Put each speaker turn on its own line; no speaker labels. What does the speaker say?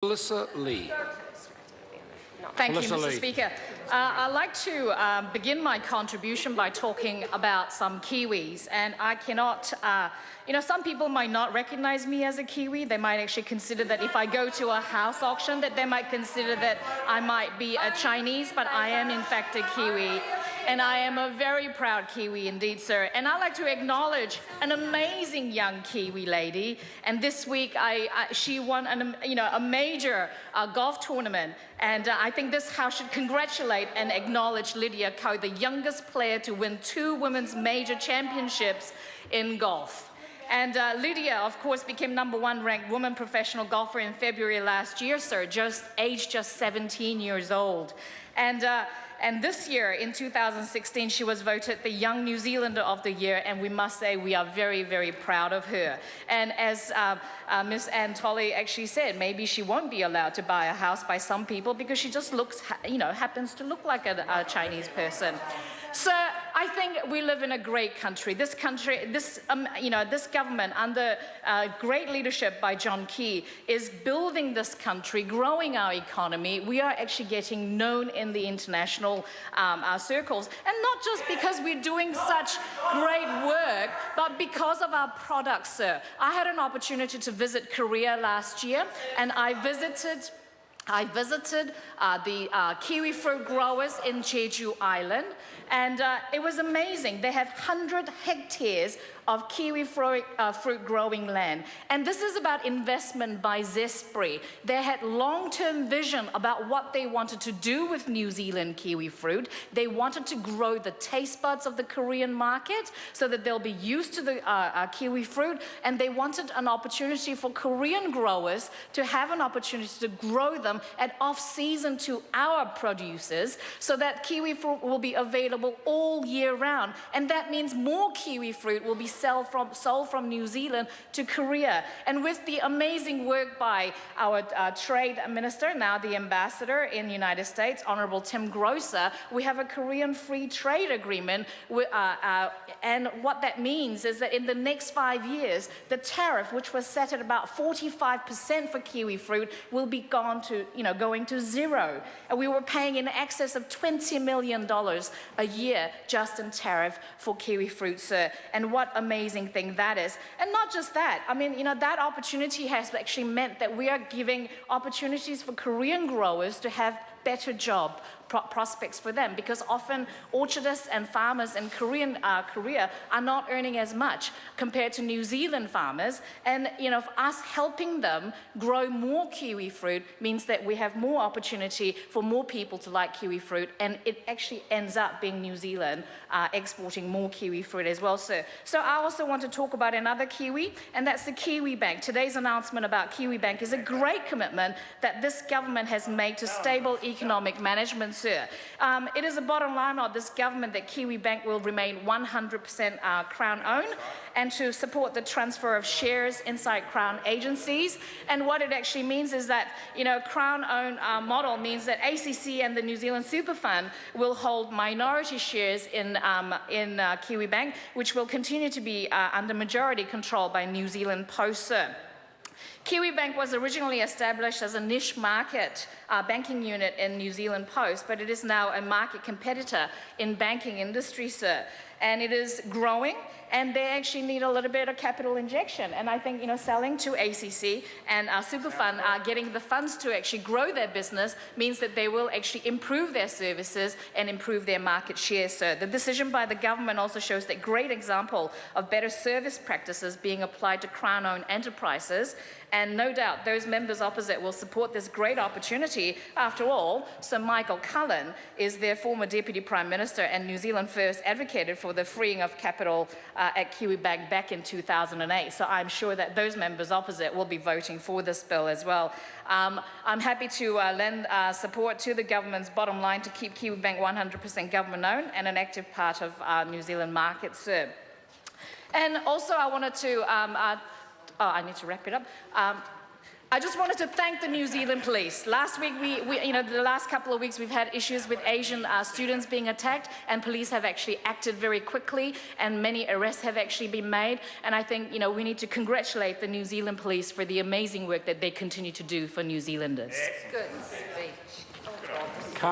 Melissa Lee.
Thank you, Mr. Speaker. I'd like to begin my contribution by talking about some Kiwis. And I cannot, some people might not recognize me as a Kiwi. They might actually consider that if I go to a house auction, that they might consider that I might be a Chinese, but I am in fact a Kiwi. And I am a very proud Kiwi indeed, sir. And I'd like to acknowledge an amazing young Kiwi lady. And this week, she won a major golf tournament. And I think this House should congratulate and acknowledge Lydia Ko, the youngest player to win 2 women's major championships in golf. And Lydia, of course, became #1 ranked woman professional golfer in February last year, sir, aged just 17 years old. And this year, in 2016, she was voted the Young New Zealander of the Year, and we must say we are very, very proud of her. And as Ms. Ann Tolley actually said, maybe she won't be allowed to buy a house by some people because she just looks, happens to look like a Chinese person. So I think we live in a great country. This government, under great leadership by John Key, is building this country, growing our economy. We are actually getting known in the international circles, and not just because we're doing such great work, but because of our products, sir. I had an opportunity to visit Korea last year, and I visited the kiwi fruit growers in Jeju Island, and it was amazing. They have 100 hectares of kiwi fruit growing land. And this is about investment by Zespri. They had long-term vision about what they wanted to do with New Zealand kiwi fruit. They wanted to grow the taste buds of the Korean market so that they'll be used to the kiwi fruit, and they wanted an opportunity for Korean growers to have an opportunity to grow them at off-season to our producers so that kiwi fruit will be available all year round. And that means more kiwi fruit will be sold from New Zealand to Korea. And with the amazing work by our trade minister, now the ambassador in the United States, Honorable Tim Grosser, we have a Korean free trade agreement. And what that means is that in the next 5 years, the tariff, which was set at about 45% for kiwi fruit, will be going to zero. And we were paying in excess of $20 million a year just in tariff for kiwi fruit, sir. And what amazing thing that is. And not just that, that opportunity has actually meant that we are giving opportunities for Korean growers to have better job prospects for them, because often orchardists and farmers in Korea are not earning as much compared to New Zealand farmers. And us helping them grow more kiwi fruit means that we have more opportunity for more people to like kiwi fruit, and it actually ends up being New Zealand exporting more kiwi fruit as well, sir. So I also want to talk about another Kiwi, and that's the Kiwi Bank. Today's announcement about Kiwi Bank is a great commitment that this government has made to stable economic management, sir. It is a bottom line of this government that Kiwi Bank will remain 100% Crown-owned, and to support the transfer of shares inside Crown agencies. And what it actually means is that, Crown-owned model means that ACC and the New Zealand Super Fund will hold minority shares in Kiwi Bank, which will continue to be under majority control by New Zealand Post, sir. Kiwi Bank was originally established as a niche market banking unit in New Zealand Post, but it is now a market competitor in banking industry, sir. And it is growing, and they actually need a little bit of capital injection. And I think, selling to ACC and Super Fund, getting the funds to actually grow their business means that they will actually improve their services and improve their market share, sir. The decision by the government also shows that great example of better service practices being applied to Crown-owned enterprises. And no doubt those members opposite will support this great opportunity. After all, Sir Michael Cullen is their former Deputy Prime Minister, and New Zealand First advocated for the freeing of capital at Kiwi Bank back in 2008. So I'm sure that those members opposite will be voting for this bill as well. I'm happy to lend support to the government's bottom line to keep Kiwi Bank 100% government-owned and an active part of New Zealand market, sir. And also I wanted to I need to wrap it up. I just wanted to thank the New Zealand police. Last week, the last couple of weeks, we've had issues with Asian students being attacked, and police have actually acted very quickly, and many arrests have actually been made. And I think, we need to congratulate the New Zealand police for the amazing work that they continue to do for New Zealanders.
Good speech.